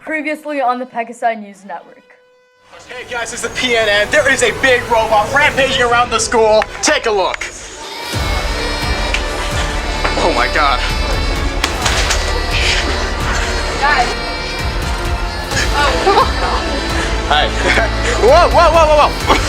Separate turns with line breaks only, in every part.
Previously on the Pegasi News Network.
Hey guys, it's the PNN. There is a big robot rampaging around the school. Take a look. Oh my god.
Guys.
Hi. Whoa, whoa, whoa, whoa, whoa.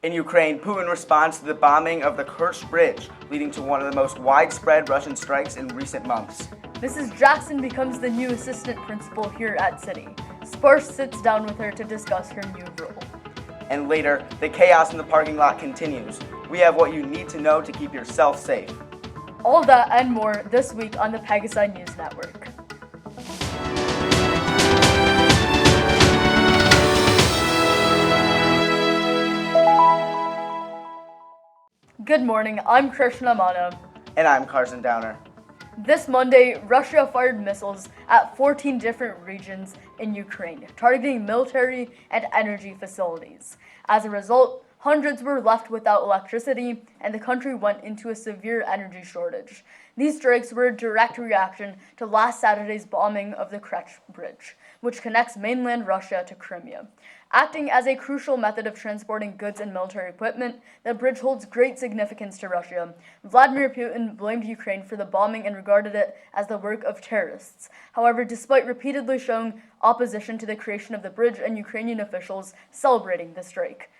In Ukraine, Putin responds to the bombing of the Kerch Bridge, leading to one of the most widespread Russian strikes in recent months.
Mrs. Jackson becomes the new assistant principal here at City. Sparsh sits down with her to discuss her new role.
And later, the chaos in the parking lot continues. We have what you need to know to keep yourself safe.
All that and more this week on the Pegasi News Network. Good morning, I'm Mr Mano.
And I'm Carson Downer.
This Monday, Russia fired missiles at 14 different regions in Ukraine, targeting military and energy facilities. As a result, hundreds were left without electricity, and the country went into a severe energy shortage. These strikes were a direct reaction to last Saturday's bombing of the Kerch Bridge, which connects mainland Russia to Crimea. Acting as a crucial method of transporting goods and military equipment, the bridge holds great significance to Russia. Vladimir Putin blamed Ukraine for the bombing and regarded it as the work of terrorists. However, despite repeatedly showing opposition to the creation of the bridge and Ukrainian officials celebrating the strike,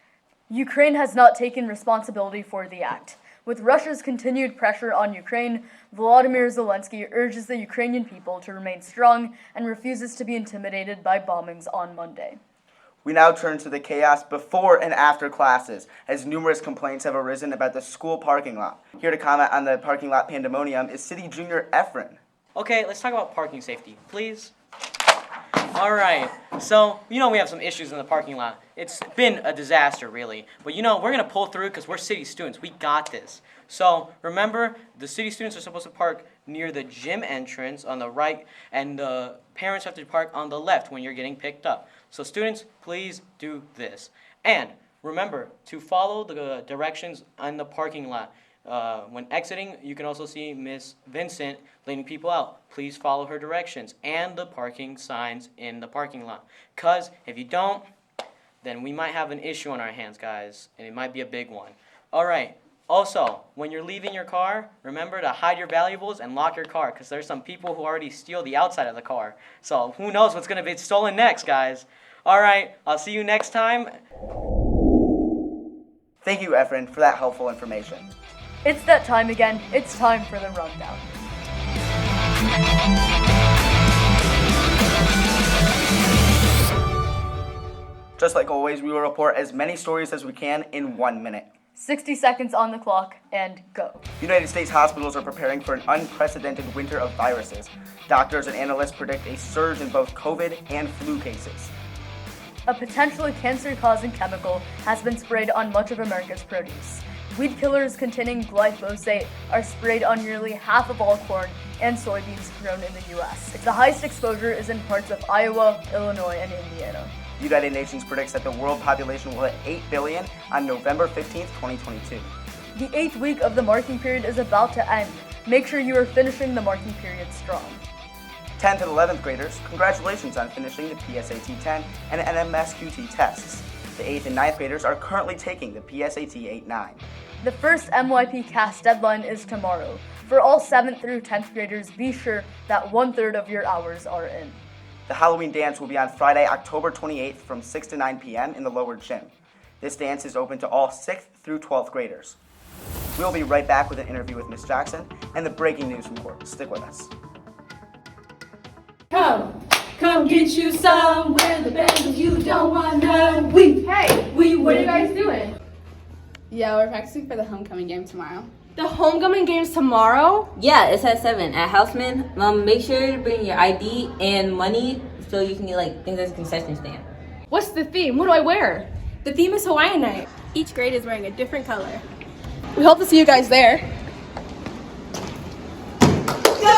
Ukraine has not taken responsibility for the act. With Russia's continued pressure on Ukraine, Volodymyr Zelensky urges the Ukrainian people to remain strong and refuses to be intimidated by bombings on Monday.
We now turn to the chaos before and after classes, as numerous complaints have arisen about the school parking lot. Here to comment on the parking lot pandemonium is City Junior Efren.
Okay, let's talk about parking safety, please. All right, so, we have some issues in the parking lot. It's been a disaster, really. But, we're going to pull through because we're city students. We got this. So, remember, the city students are supposed to park near the gym entrance on the right, and the parents have to park on the left when you're getting picked up. So, students, please do this. And remember to follow the directions on the parking lot. When exiting, you can also see Miss Vincent leading people out. Please follow her directions and the parking signs in the parking lot. Because if you don't, then we might have an issue on our hands, guys, and it might be a big one. All right. Also, when you're leaving your car, remember to hide your valuables and lock your car, because there's some people who already steal the outside of the car. So who knows what's going to be stolen next, guys. All right. I'll see you next time.
Thank you, Efren, for that helpful information.
It's that time again. It's time for the rundown.
Just like always, we will report as many stories as we can in 1 minute.
60 seconds on the clock, and go.
United States hospitals are preparing for an unprecedented winter of viruses. Doctors and analysts predict a surge in both COVID and flu cases.
A potentially cancer-causing chemical has been sprayed on much of America's produce. Weed killers containing glyphosate are sprayed on nearly half of all corn and soybeans grown in the U.S. The highest exposure is in parts of Iowa, Illinois, and Indiana.
The United Nations predicts that the world population will hit 8 billion on November 15th, 2022.
The 8th week of the marking period is about to end. Make sure you are finishing the marking period strong.
10th and 11th graders, congratulations on finishing the PSAT 10 and NMSQT tests. The 8th and 9th graders are currently taking the PSAT 8-9.
The first MYP CAS deadline is tomorrow. For all 7th through 10th graders, be sure that 1/3 of your hours are in.
The Halloween dance will be on Friday, October 28th from 6 to 9 p.m. in the lower gym. This dance is open to all 6th through 12th graders. We'll be right back with an interview with Miss Jackson and the breaking news from court. Stick with us.
Come get you somewhere the best you don't want to. What are you guys doing?
Yeah, we're practicing for the homecoming game tomorrow.
The homecoming game's tomorrow?
Yeah, it's at 7 at Houseman. Make sure to bring your ID and money so you can get things as a concession stand.
What's the theme? What do I wear? The theme is Hawaiian night.
Each grade is wearing a different color. We hope to see you guys there.
Go!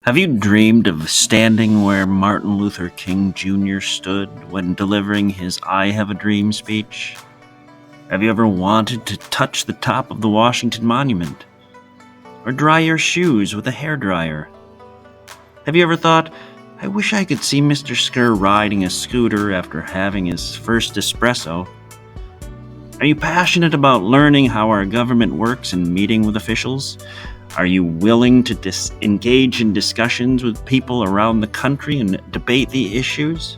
Have you dreamed of standing where Martin Luther King Jr. stood when delivering his I Have a Dream speech? Have you ever wanted to touch the top of the Washington Monument? Or dry your shoes with a hairdryer? Have you ever thought, I wish I could see Mr. Skur riding a scooter after having his first espresso? Are you passionate about learning how our government works and meeting with officials? Are you willing to engage in discussions with people around the country and debate the issues?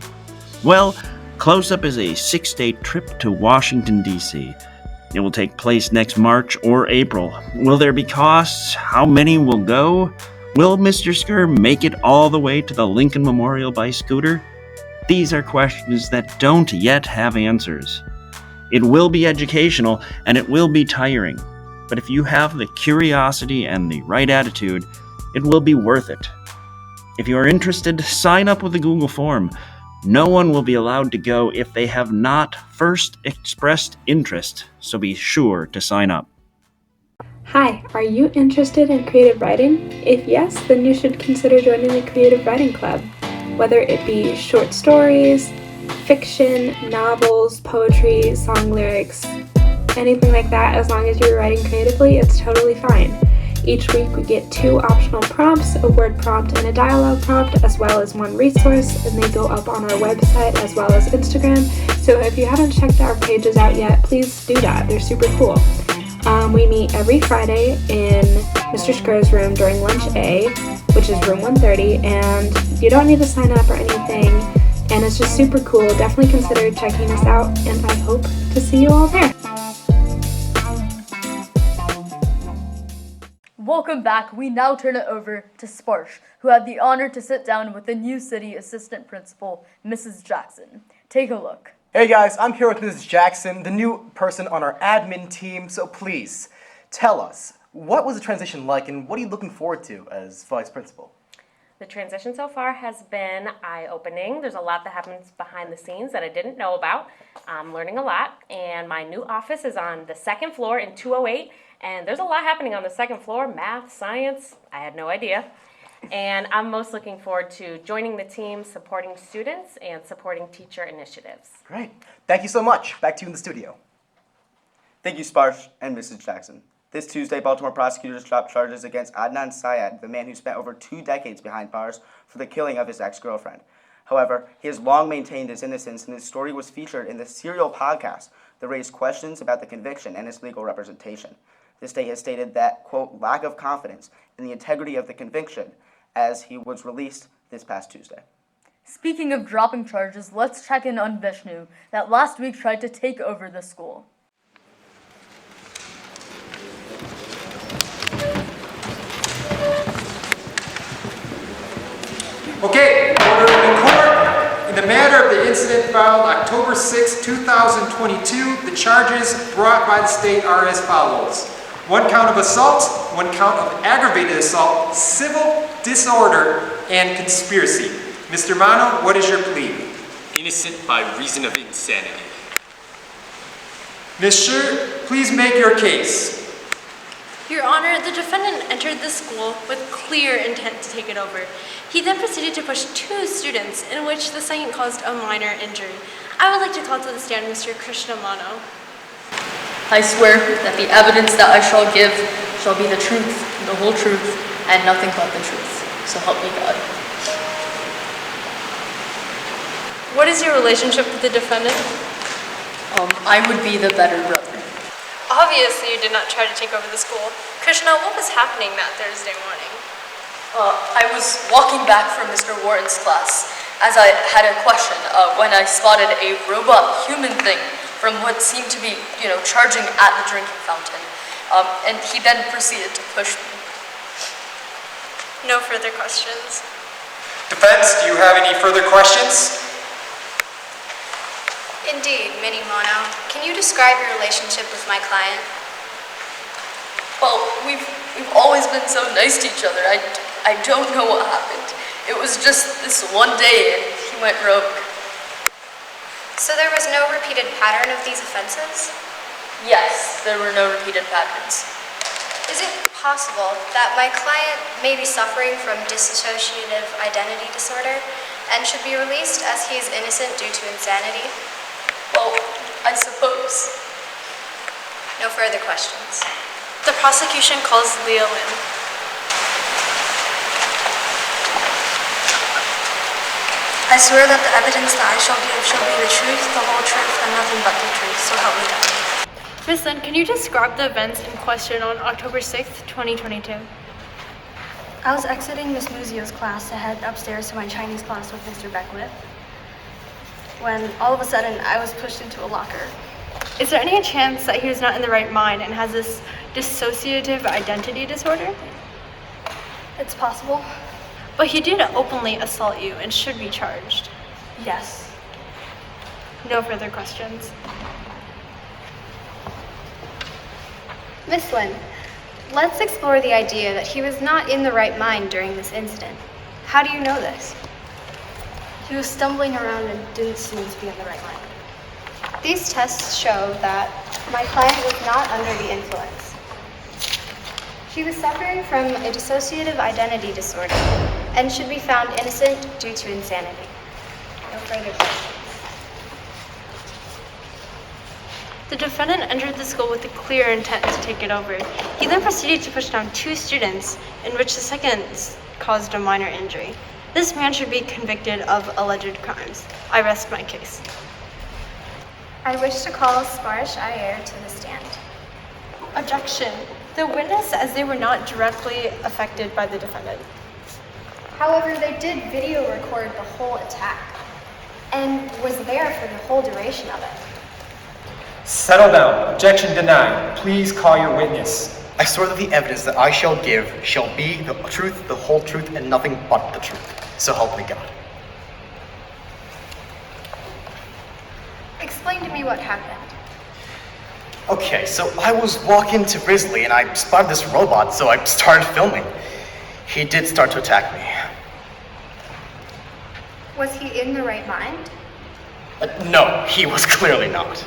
Well, Close Up is a 6-day trip to Washington, D.C. It will take place next March or April. Will there be costs? How many will go? Will Mr. Skur make it all the way to the Lincoln Memorial by scooter? These are questions that don't yet have answers. It will be educational and it will be tiring. But if you have the curiosity and the right attitude, it will be worth it. If you are interested, sign up with the Google form. No one will be allowed to go if they have not first expressed interest, so be sure to sign up.
Hi, are you interested in creative writing? If yes, then you should consider joining the Creative Writing Club. Whether it be short stories, fiction, novels, poetry, song lyrics, anything like that, as long as you're writing creatively, it's totally fine. Each week we get 2 optional prompts, a word prompt and a dialogue prompt, as well as 1 resource, and they go up on our website as well as Instagram. So if you haven't checked our pages out yet, please do that. They're super cool. We meet every Friday in Mr. Skur's room during lunch A, which is room 130, and you don't need to sign up or anything, and it's just super cool. Definitely consider checking us out, and I hope to see you all there.
Welcome back. We now turn it over to Sparsh, who had the honor to sit down with the new city assistant principal, Mrs. Jackson. Take a look.
Hey guys, I'm here with Mrs. Jackson, the new person on our admin team, so please, tell us, what was the transition like and what are you looking forward to as vice principal?
The transition so far has been eye-opening. There's a lot that happens behind the scenes that I didn't know about. I'm learning a lot, and my new office is on the 2nd floor in 208, and there's a lot happening on the 2nd floor, math, science, I had no idea. And I'm most looking forward to joining the team, supporting students, and supporting teacher initiatives.
Great. Thank you so much. Back to you in the studio.
Thank you, Sparsh and Mrs. Jackson. This Tuesday, Baltimore prosecutors dropped charges against Adnan Syed, the man who spent over 2 decades behind bars for the killing of his ex-girlfriend. However, he has long maintained his innocence, and his story was featured in the Serial podcast that raised questions about the conviction and his legal representation. The state has stated that, quote, lack of confidence in the integrity of the conviction as he was released this past Tuesday.
Speaking of dropping charges, let's check in on Vishnu, that last week tried to take over the school.
Okay, order in the court. In the matter of the incident filed October 6, 2022, the charges brought by the state are as follows. 1 count of assault, 1 count of aggravated assault, civil disorder, and conspiracy. Mr. Mano, what is your plea?
Innocent by reason of insanity.
Ms. Scher, please make your case.
Your Honor, the defendant entered the school with clear intent to take it over. He then proceeded to push 2 students, in which the second caused a minor injury. I would like to call to the stand Mr. Krishna Mano.
I swear that the evidence that I shall give shall be the truth, the whole truth, and nothing but the truth. So help me God.
What is your relationship with the defendant?
I would be the better brother.
Obviously, you did not try to take over the school. Krishna, what was happening that Thursday morning?
I was walking back from Mr. Warren's class as I had a question when I spotted a robot human thing from what seemed to be, charging at the drinking fountain. And he then proceeded to push me.
No further questions.
Defense, do you have any further questions?
Indeed, Mini Mono. Can you describe your relationship with my client?
Well, we've always been so nice to each other. I don't know what happened. It was just this one day and he went rogue.
So there was no repeated pattern of these offenses?
Yes, there were no repeated patterns.
Is it possible that my client may be suffering from dissociative identity disorder and should be released as he is innocent due to insanity?
Well, I suppose.
No further questions.
The prosecution calls Leo in.
I swear that the evidence that I shall give shall be the truth, the whole truth, and nothing but the truth, so help me God.
Miss Lin, can you describe the events in question on October 6th, 2022?
I was exiting Miss Muzio's class to head upstairs to my Chinese class with Mr. Beckwith, when all of a sudden I was pushed into a locker.
Is there any chance that he was not in the right mind and has this dissociative identity disorder?
It's possible.
But he did openly assault you and should be charged.
Yes.
No further questions.
Miss Lin, let's explore the idea that he was not in the right mind during this incident. How do you know this?
He was stumbling around and didn't seem to be in the right mind.
These tests show that my client was not under the influence. She was suffering from a dissociative identity disorder and should be found innocent due to insanity. No further questions.
The defendant entered the school with a clear intent to take it over. He then proceeded to push down 2 students, in which the second caused a minor injury. This man should be convicted of alleged crimes. I rest my case.
I wish to call Sparsh IR to the stand.
Objection. The witness says they were not directly affected by the defendant.
However, they did video record the whole attack and was there for the whole duration of it.
Settle down. Objection denied. Please call your witness.
I swear that the evidence that I shall give shall be the truth, the whole truth, and nothing but the truth. So help me God.
Explain to me what happened.
Okay, so I was walking to Grizzly and I spotted this robot, so I started filming. He did start to attack me.
Was he in the right mind?
No, he was clearly not.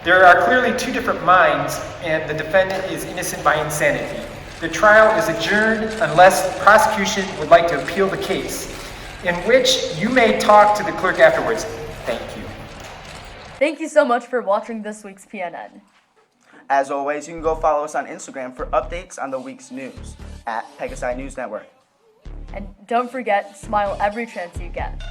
There are clearly 2 different minds, and the defendant is innocent by insanity. The trial is adjourned unless the prosecution would like to appeal the case, in which you may talk to the clerk afterwards. Thank you.
Thank you so much for watching this week's PNN.
As always, you can go follow us on Instagram for updates on the week's news at Pegasi News Network.
And don't forget, smile every chance you get.